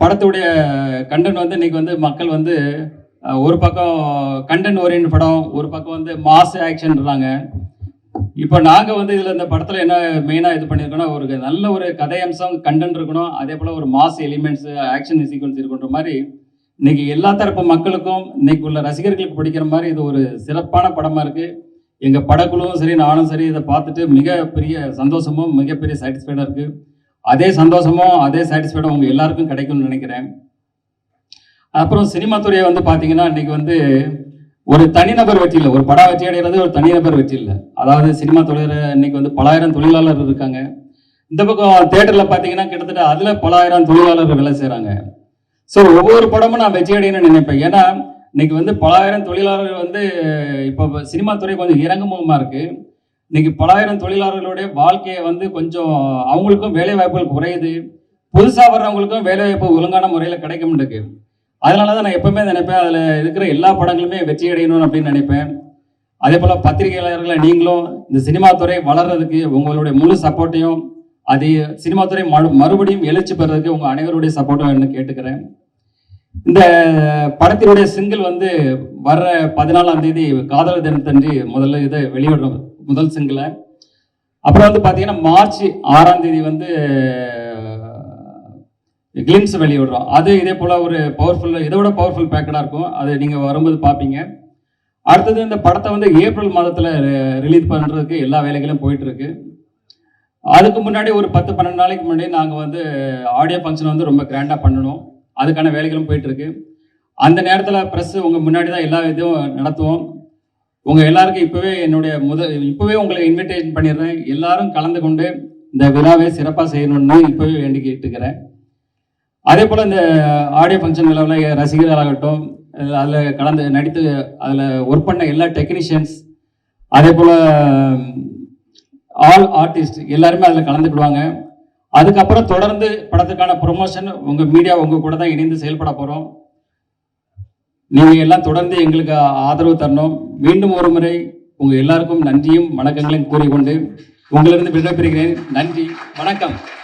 படத்துடைய கண்டென்ட் வந்து இன்னைக்கு வந்து மக்கள் வந்து ஒரு பக்கம் கண்டென்ட் ஓரியன்ட் படம், ஒரு பக்கம் வந்து மாஸ் ஆக்ஷன்றாங்க. இப்போ நாங்கள் வந்து இதில் இந்த படத்தில் என்ன மெயினாக இது பண்ணியிருக்கோன்னா, ஒரு நல்ல ஒரு கதை அம்சம் கண்டென்ட் இருக்கணும், அதே போல் ஒரு மாஸ் எலிமெண்ட்ஸ் ஆக்ஷன் சீக்வன்ஸ் இருக்குன்ற மாதிரி இன்னைக்கு எல்லா தரப்பு மக்களுக்கும் இன்னைக்கு உள்ள ரசிகர்களுக்கு பிடிக்கிற மாதிரி இது ஒரு சிறப்பான படமாக இருக்குது. எங்கள் படக்குழுவும் சரி, நானும் சரி, இதை பார்த்துட்டு மிகப்பெரிய சந்தோஷமும் மிகப்பெரிய சாட்டிஸ்ஃபைடாக இருக்குது. அதே சந்தோஷமும் அதே சாட்டிஸ்ஃபைடும் உங்கள் எல்லாருக்கும் கிடைக்கும்னு நினைக்கிறேன். அப்புறம் சினிமா துறையை வந்து பார்த்தீங்கன்னா இன்னைக்கு வந்து ஒரு தனிநபர் வெற்றி இல்லை, ஒரு படம் வெற்றி அடைகிறது ஒரு தனிநபர் வெற்றி இல்லை. அதாவது சினிமா துறையில் இன்னைக்கு வந்து பலாயிரம் தொழிலாளர் இருக்காங்க. இந்த பக்கம் தேட்டரில் பார்த்தீங்கன்னா கிட்டத்தட்ட அதில் பலாயிரம் தொழிலாளர்கள் வேலை செய்கிறாங்க. ஸோ ஒவ்வொரு படமும் நான் வெற்றி அடையணும்னு நினைப்பேன். ஏன்னா இன்னைக்கு வந்து பலாயிரம் தொழிலாளர்கள் வந்து இப்போ சினிமா துறை கொஞ்சம் இறங்குமுகமாக இருக்குது. இன்னைக்கு பலாயிரம் தொழிலாளர்களுடைய வாழ்க்கையை வந்து கொஞ்சம் அவங்களுக்கும் வேலை வாய்ப்புகள் குறையுது, புதுசாக வர்றவங்களுக்கும் வேலை வாய்ப்பு ஒழுங்கான முறையில் கிடைக்கும் இருக்கு. அதனால தான் நான் எப்பவுமே நினைப்பேன், அதில் இருக்கிற எல்லா படங்களுமே வெற்றி அடையணும்னு அப்படின்னு நினைப்பேன். அதே போல் பத்திரிகையாளர்களை நீங்களும் இந்த சினிமா துறை வளர்றதுக்கு உங்களுடைய முழு சப்போர்ட்டையும், அது சினிமா துறை மறுபடியும் எழுச்சி பெறதுக்கு உங்கள் அனைவருடைய சப்போர்ட்டும் என்ன கேட்டுக்கிறேன். இந்த படத்தினுடைய சிங்கிள் வந்து வர்ற 14ஆம் தேதி காதலர் தினத்தன்று முதல்ல இதை வெளியிடுறோம், முதல் சிங்கிளை. அப்புறம் வந்து பார்த்தீங்கன்னா மார்ச் 6ஆம் தேதி வந்து கிளிம்ஸ் வெளியிடுறோம். அது இதே போல் ஒரு பவர்ஃபுல், இதை விட பவர்ஃபுல் பேக்கடாக இருக்கும். அது நீங்கள் வரும்போது பார்ப்பீங்க. அடுத்தது இந்த படத்தை வந்து ஏப்ரல் மாதத்தில் ரிலீஸ் பண்ணுறதுக்கு எல்லா வேலைகளும் போயிட்டுருக்கு. அதுக்கு முன்னாடி ஒரு 10-12 நாளைக்கு முன்னாடி நாங்கள் வந்து ஆடியோ ஃபங்க்ஷன் வந்து ரொம்ப கிராண்டாக பண்ணணும். அதுக்கான வேலைகளும் போயிட்டுருக்கு. அந்த நேரத்தில் ப்ரெஸ் உங்கள் முன்னாடி தான் எல்லா இதுவும் நடத்துவோம். உங்கள் எல்லாருக்கும் இப்போவே உங்களுக்கு இன்விடேஷன் பண்ணிடுறேன். எல்லாரும் கலந்து கொண்டு இந்த விழாவை சிறப்பாக செய்யணும்னு இப்போவே வேண்டி கேட்டுக்கிறேன். அதே போல் இந்த ஆடியோ ஃபங்க்ஷன் விழாவில் ரசிகர்களாகட்டும், அதில் நடித்து அதில் ஒர்க் பண்ண எல்லா டெக்னீஷியன்ஸ், அதே போல் ஆல் ஆர்டிஸ்ட் எல்லாருமே அதில் கலந்துக்கிடுவாங்க. அதுக்கப்புறம் தொடர்ந்து படத்துக்கான ப்ரொமோஷன் உங்கள் மீடியா உங்கள் கூட தான் இணைந்து செயல்பட போகிறோம். நீங்கள் எல்லாம் தொடர்ந்து எங்களுக்கு ஆதரவு தரணும். மீண்டும் ஒரு முறை உங்கள் எல்லாருக்கும் நன்றியும் வணக்கங்களையும் கூறிக்கொண்டு உங்களிருந்து விடைபெறுகிறேன். நன்றி, வணக்கம்.